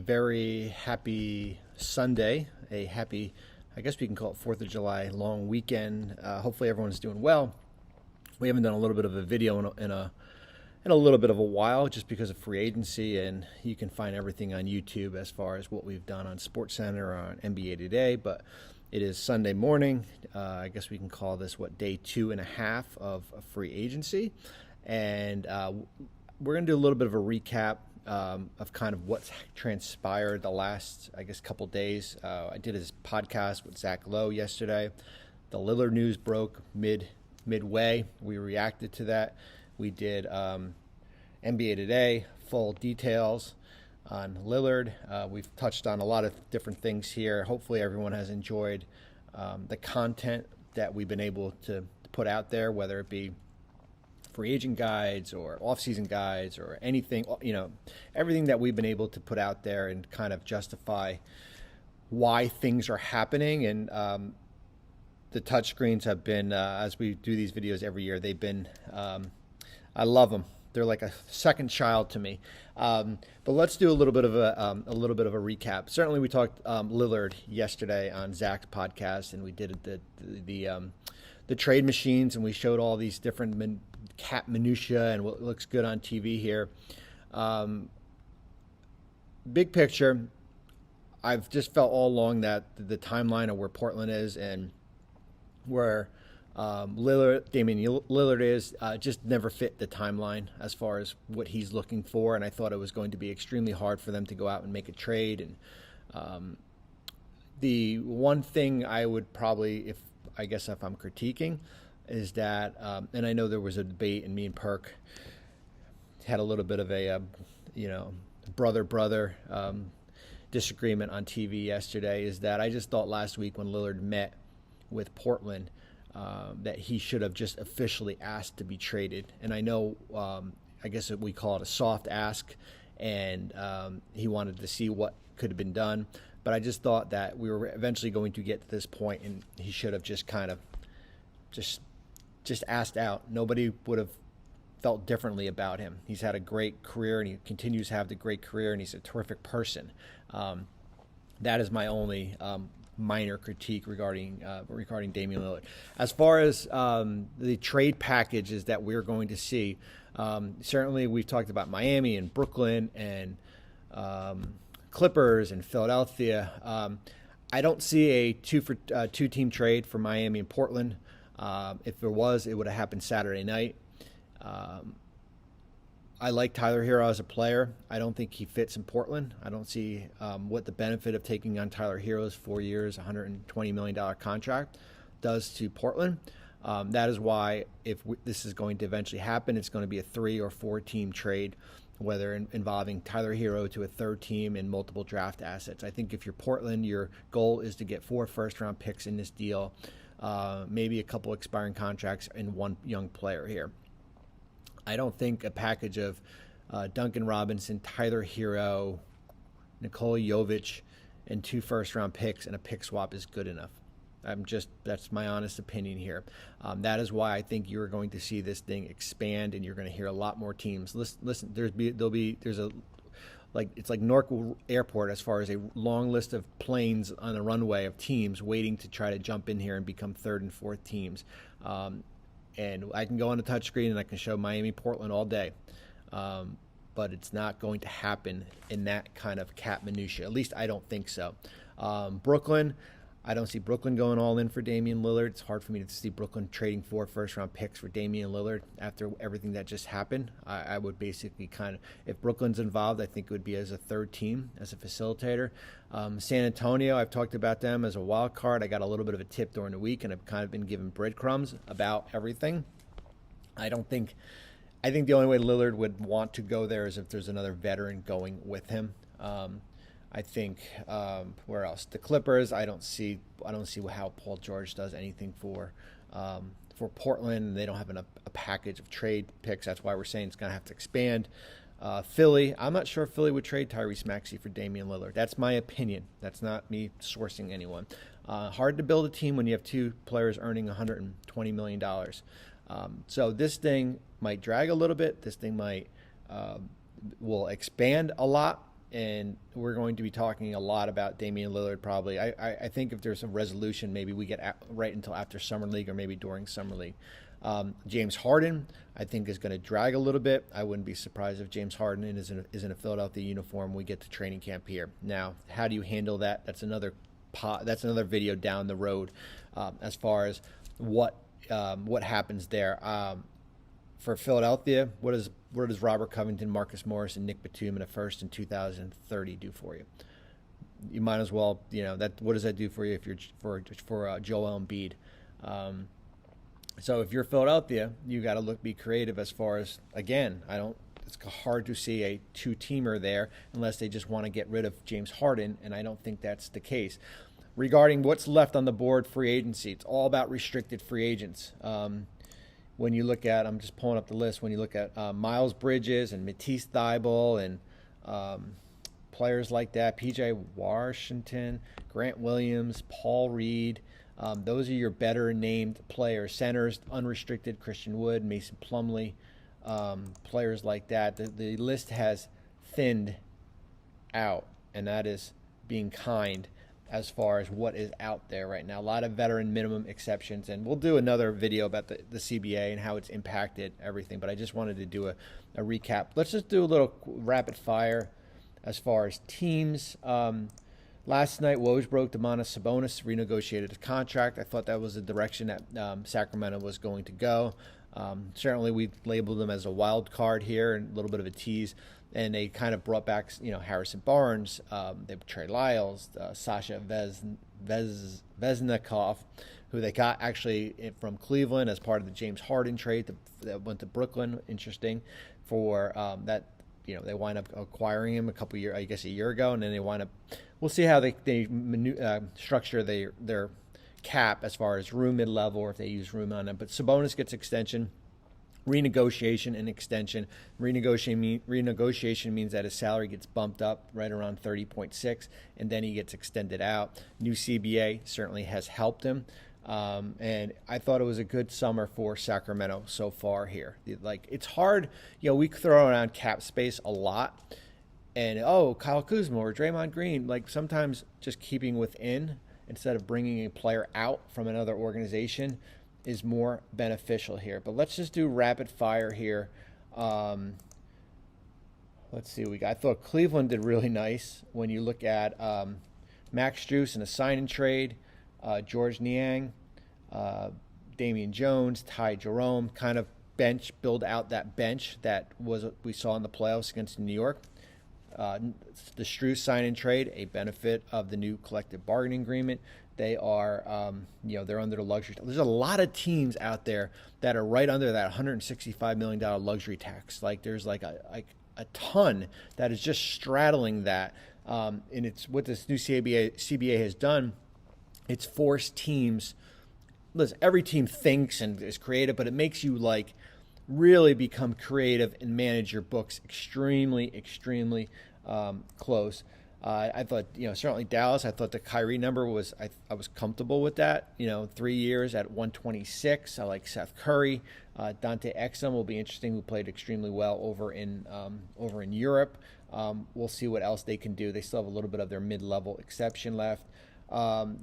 Very happy Sunday, a happy, I guess we can call it 4th of July long weekend. Hopefully everyone's doing well. We haven't done a little bit of a video in a little bit of a while just because of free agency, and you can find everything on YouTube as far as what we've done on SportsCenter or on NBA Today. But it is Sunday morning. I guess we can call this day 2.5 of free agency, and we're going to do a little bit of a recap of kind of what's transpired the last, I guess, couple days. I did his podcast with Zach Lowe yesterday. The Lillard news broke midway. We reacted to that. We did NBA Today, full details on Lillard. We've touched on a lot of different things here. Hopefully everyone has enjoyed the content that we've been able to put out there, whether it be free agent guides or off-season guides or anything, everything that we've been able to put out there and kind of justify why things are happening. And the touchscreens have been, as we do these videos every year, they've been, I love them. They're like a second child to me. But let's do a little bit of a recap. Certainly, we talked Lillard yesterday on Zach's podcast, and we did the trade machines, and we showed all these different cap minutia and what looks good on TV here. Big picture, I've just felt all along that the timeline of where Portland is and where Damian Lillard is just never fit the timeline as far as what he's looking for, and I thought it was going to be extremely hard for them to go out and make a trade. And the one thing I would probably, if I'm critiquing, is that, and I know there was a debate, and me and Perk had a little bit of a, brother disagreement on TV yesterday, is that I just thought last week when Lillard met with Portland, that he should have just officially asked to be traded. And I know, I guess we call it a soft ask, and he wanted to see what could have been done. But I just thought that we were eventually going to get to this point, and he should have just kind of just asked out. Nobody would have felt differently about him. He's had a great career, and he continues to have the great career, and he's a terrific person. That is my only minor critique regarding Damian Lillard. As far as the trade packages that we're going to see, certainly we've talked about Miami and Brooklyn and Clippers and Philadelphia. I don't see a two-team trade for Miami and Portland. If there was, it would have happened Saturday night. I like Tyler Hero as a player. I don't think he fits in Portland. I don't see what the benefit of taking on Tyler Hero's 4 years, $120 million contract does to Portland. That is why if this is going to eventually happen, it's going to be a 3 or 4 team trade, whether involving Tyler Hero to a third team and multiple draft assets. I think if you're Portland, your goal is to get 4 first-round picks in this deal, maybe a couple expiring contracts and one young player here. I don't think a package of Duncan Robinson, Tyler Hero, Nikola Jovic, and 2 first-round picks and a pick swap is good enough. That's my honest opinion here. That is why I think you're going to see this thing expand, and you're going to hear a lot more teams. Listen, it's like Newark Airport as far as a long list of planes on a runway of teams waiting to try to jump in here and become third and fourth teams. And I can go on the touchscreen and I can show Miami, Portland all day. But it's not going to happen in that kind of cap minutia. At least I don't think so. Brooklyn, I don't see Brooklyn going all in for Damian Lillard. It's hard for me to see Brooklyn trading 4 first-round picks for Damian Lillard after everything that just happened. I would basically if Brooklyn's involved, I think it would be as a third team, as a facilitator. San Antonio, I've talked about them as a wild card. I got a little bit of a tip during the week, and I've kind of been given breadcrumbs about everything. I think the only way Lillard would want to go there is if there's another veteran going with him. I think where else? The Clippers. I don't see how Paul George does anything for Portland. They don't have a package of trade picks. That's why we're saying it's going to have to expand. Philly. I'm not sure if Philly would trade Tyrese Maxey for Damian Lillard. That's my opinion. That's not me sourcing anyone. Hard to build a team when you have 2 players earning $120 million. So this thing might drag a little bit. This thing will expand a lot. and we're going to be talking a lot about Damian Lillard probably. I think if there's a resolution, maybe we get right until after Summer League or maybe during Summer League. James Harden, I think, is going to drag a little bit. I wouldn't be surprised if James Harden is in a Philadelphia uniform when we get to training camp here. Now, how do you handle that? That's another video down the road as far as what happens there. For Philadelphia, what does Robert Covington, Marcus Morris, and Nick Batum in a first in 2030 do for you? You might as well, what does that do for you if you're for Joel Embiid? So if you're Philadelphia, you got to be creative as far as, again, it's hard to see a two-teamer there unless they just want to get rid of James Harden, and I don't think that's the case. Regarding what's left on the board, free agency, it's all about restricted free agents. When you look at, I'm just pulling up the list, when you look at Miles Bridges and Matisse Thybulle and players like that, P.J. Washington, Grant Williams, Paul Reed, those are your better named players. Centers, unrestricted, Christian Wood, Mason Plumlee, players like that. The list has thinned out, and that is being kind as far as what is out there right now. A lot of veteran minimum exceptions, and we'll do another video about the CBA and how it's impacted everything, but I just wanted to do a recap. Let's just do a little rapid fire as far as teams. Last night, Woj broke Domantas Sabonis, renegotiated his contract. I thought that was the direction that Sacramento was going to go. Certainly, we labeled them as a wild card here and a little bit of a tease. And they kind of brought back, Harrison Barnes, they Trey Lyles, Sasha Vezenkov, who they got actually from Cleveland as part of the James Harden trade that went to Brooklyn. Interesting for that. They wind up acquiring him a year ago, and then they wind up. We'll see how they structure their cap as far as room mid-level, or if they use room on them. But Sabonis gets extension, renegotiation, and extension. Renegotiation means that his salary gets bumped up right around 30.6, and then he gets extended out. New CBA certainly has helped him. And I thought it was a good summer for Sacramento so far here. It's hard, we throw around cap space a lot, and Kyle Kuzma or Draymond Green, sometimes just keeping within instead of bringing a player out from another organization is more beneficial here. But let's just do rapid fire here. Let's see what we got. I thought Cleveland did really nice when you look at Max Strus in a sign and trade. George Niang, Damian Jones, Ty Jerome, kind of build out that bench that we saw in the playoffs against New York. The Strus sign and trade, a benefit of the new collective bargaining agreement. They are, they're under the luxury. There's a lot of teams out there that are right under that $165 million luxury tax. There's a ton that is just straddling that. And it's what this new CBA has done. It's forced teams. Listen, every team thinks and is creative, but it makes you really become creative and manage your books extremely, extremely close. I thought, certainly Dallas. I thought the Kyrie number was. I was comfortable with that. 3 years at 126. I like Seth Curry. Dante Exum will be interesting. Who played extremely well over in Europe. We'll see what else they can do. They still have a little bit of their mid-level exception left.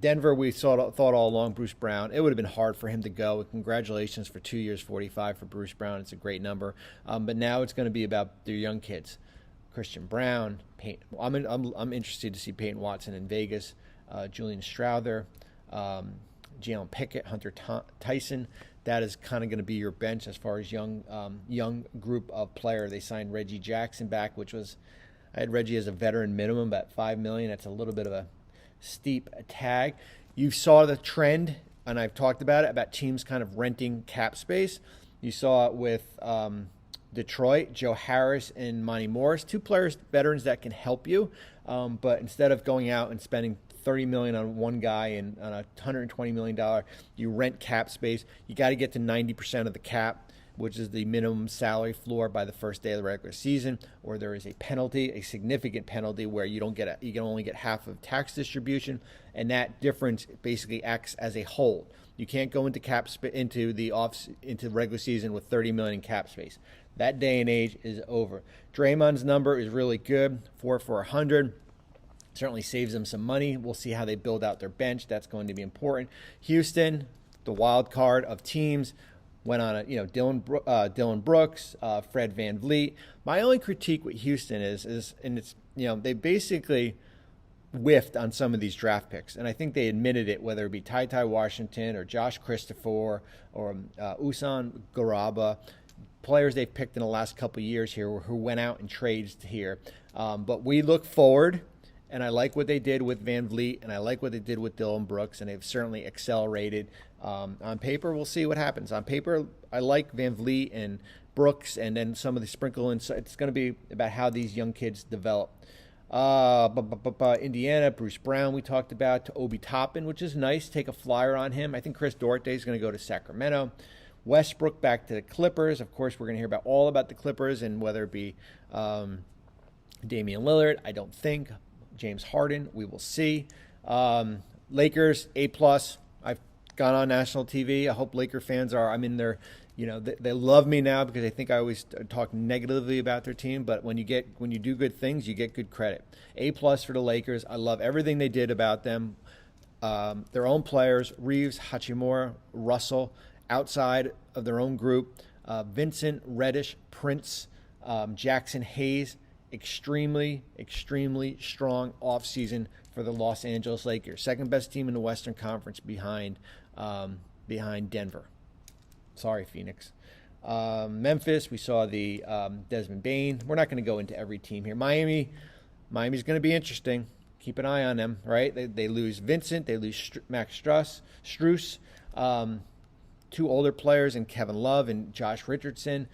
Denver, we thought all along, Bruce Brown, it would have been hard for him to go. Congratulations for 2 years, 45 for Bruce Brown. It's a great number. But now it's going to be about their young kids. Christian Brown, Peyton. I'm interested to see Peyton Watson in Vegas, Julian Strawther, Jalen Pickett, Hunter Tyson. That is kind of going to be your bench as far as young group of player. They signed Reggie Jackson back, I had Reggie as a veteran minimum, about $5 million. That's a little bit of a steep tag. You saw the trend, and I've talked about it, about teams kind of renting cap space. You saw it with Detroit, Joe Harris and Monty Morris, two veterans that can help you. But instead of going out and spending $30 million on one guy and on a $120 million, you rent cap space. You got to get to 90% of the cap which is the minimum salary floor by the first day of the regular season, or there is a penalty, a significant penalty where you can only get half of tax distribution, and that difference basically acts as a hold. You can't go into into regular season with 30 million in cap space. That day and age is over. Draymond's number is really good, 4 for 100. Certainly saves them some money. We'll see how they build out their bench. That's going to be important. Houston, the wild card of teams, went on a Dylan Brooks, Fred VanVleet. My only critique with Houston is and it's they basically whiffed on some of these draft picks, and I think they admitted it, whether it be Ty Washington or Josh Christopher or Usan Garaba, players they've picked in the last couple of years here who went out and trades here. But we look forward. And I like what they did with VanVleet, and I like what they did with Dylan Brooks, and they've certainly accelerated. On paper, we'll see what happens. On paper, I like VanVleet and Brooks, and then some of the sprinkle in. It's going to be about how these young kids develop. Indiana, Bruce Brown, we talked about, to Obi Toppin, which is nice. Take a flyer on him. I think Chris Duarte is going to go to Sacramento. Westbrook back to the Clippers. Of course, we're going to hear all about the Clippers, and whether it be Damian Lillard, I don't think. James Harden, we will see. Lakers, A+. I've gone on national TV. I hope Laker fans I'm in their, they love me now because they think I always talk negatively about their team. But when you do good things, you get good credit. A+ for the Lakers. I love everything they did about them. Their own players, Reeves, Hachimura, Russell, outside of their own group. Vincent, Reddish, Prince, Jackson Hayes. Extremely, extremely strong offseason for the Los Angeles Lakers. Second best team in the Western Conference behind Denver. Sorry, Phoenix. Memphis, we saw the Desmond Bane. We're not going to go into every team here. Miami's going to be interesting. Keep an eye on them, right? They lose Vincent. They lose Max Strus. Two older players in Kevin Love and Josh Richardson.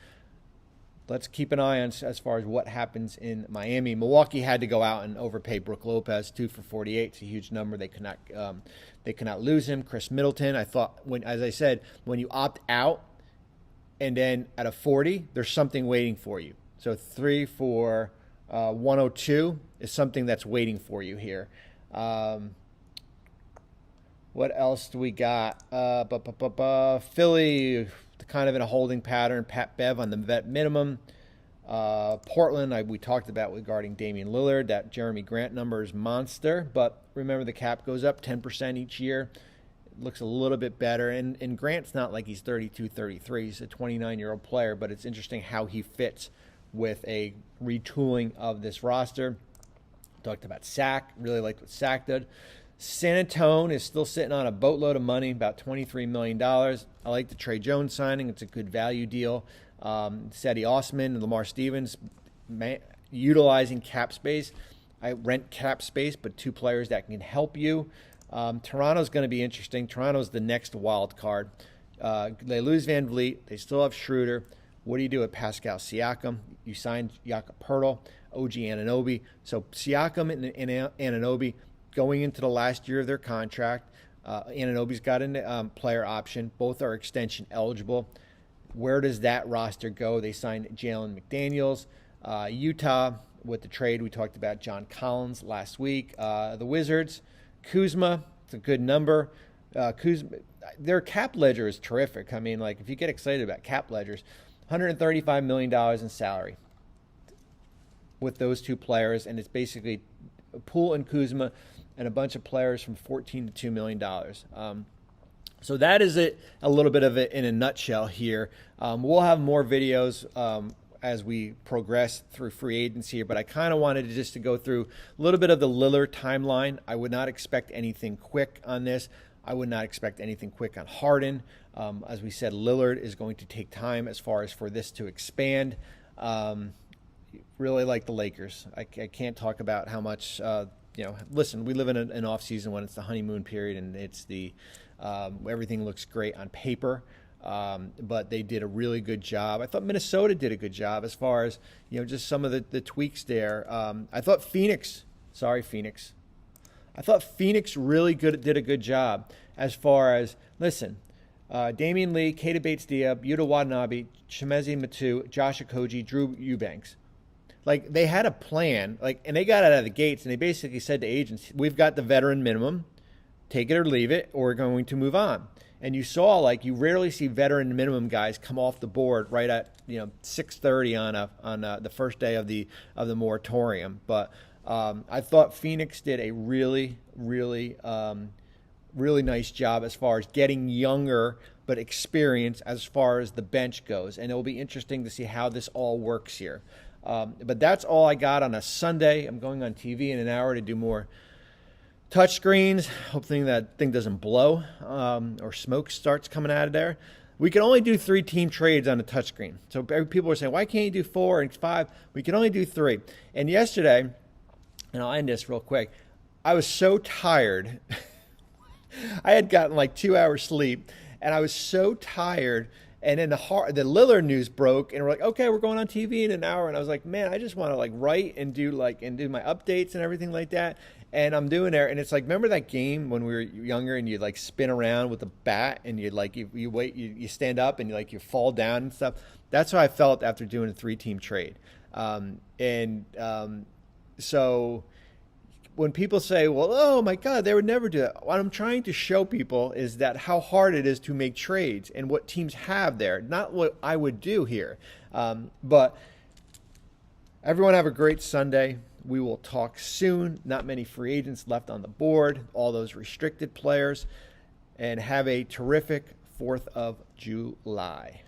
Let's keep an eye on as far as what happens in Miami. Milwaukee had to go out and overpay Brook Lopez, 2 for 48. It's a huge number. They cannot lose him. Chris Middleton. I thought as I said, when you opt out and then at a 40, there's something waiting for you. So 3 for 102 is something that's waiting for you here. What else do we got? Philly, kind of in a holding pattern. Pat Bev on the vet minimum. Portland, we talked about regarding Damian Lillard. That Jeremy Grant number is monster. But remember, the cap goes up 10% each year. It looks a little bit better. And Grant's not like he's 32, 33. He's a 29-year-old player. But it's interesting how he fits with a retooling of this roster. Talked about Sack. Really liked what Sack did. San Antonio is still sitting on a boatload of money, about $23 million. I like the Trey Jones signing. It's a good value deal. Cedi Osman and Lamar Stevens utilizing cap space. I rent cap space, but two players that can help you. Toronto's going to be interesting. Toronto's the next wild card. They lose VanVleet. They still have Schroeder. What do you do with Pascal Siakam? You signed Jakob Poeltl, OG Anunoby. So Siakam and Anunoby going into the last year of their contract. Anunoby's got a player option. Both are extension eligible. Where does that roster go? They signed Jalen McDaniels. Utah, with the trade, we talked about John Collins last week. The Wizards, Kuzma, it's a good number. Kuzma, their cap ledger is terrific. I mean, if you get excited about cap ledgers, $135 million in salary with those two players, and it's basically Poole and Kuzma and a bunch of players from $14 to $2 million. So that is it, a little bit of it in a nutshell here. We'll have more videos as we progress through free agency here, but I kind of wanted to go through a little bit of the Lillard timeline. I would not expect anything quick on this. I would not expect anything quick on Harden. As we said, Lillard is going to take time as far as for this to expand. Really like the Lakers. I can't talk about how much, listen, we live in an off season when it's the honeymoon period and it's everything looks great on paper. But they did a really good job. I thought Minnesota did a good job as far as, just some of the tweaks there. I thought Phoenix really did a good job as far as, listen, Damian Lee, Keita Bates-Diop, Yuta Watanabe, Chimezie Metu, Josh Okogie, Drew Eubanks. Like, they had a plan, like, and they got out of the gates, and they basically said to agents, we've got the veteran minimum, take it or leave it, or we're going to move on. And you saw, like, you rarely see veteran minimum guys come off the board right at 6:30 on the first day of the moratorium. But I thought Phoenix did a really nice job as far as getting younger but experienced as far as the bench goes. And it will be interesting to see how this all works here. But that's all I got on a Sunday. I'm going on TV in an hour to do more touch screens. Hopefully that thing doesn't blow or smoke starts coming out of there. We can only do 3 team trades on a touchscreen. So people are saying, why can't you do 4 and 5? We can only do 3. And yesterday, and I'll end this real quick, I was so tired. I had gotten like 2 hours sleep, and I was so tired. And then the Lillard news broke, and we're like, okay, we're going on TV in an hour. And I was like, man, I just want to like write and do my updates and everything like that. And I'm doing there, and it's like, remember that game when we were younger, and you like spin around with a bat, and you like you wait, you stand up, and you fall down and stuff. That's how I felt after doing a 3-team trade. So when people say, well, oh my God, they would never do that. What I'm trying to show people is that how hard it is to make trades and what teams have there, not what I would do here. But everyone have a great Sunday. We will talk soon. Not many free agents left on the board, all those restricted players, and have a terrific 4th of July.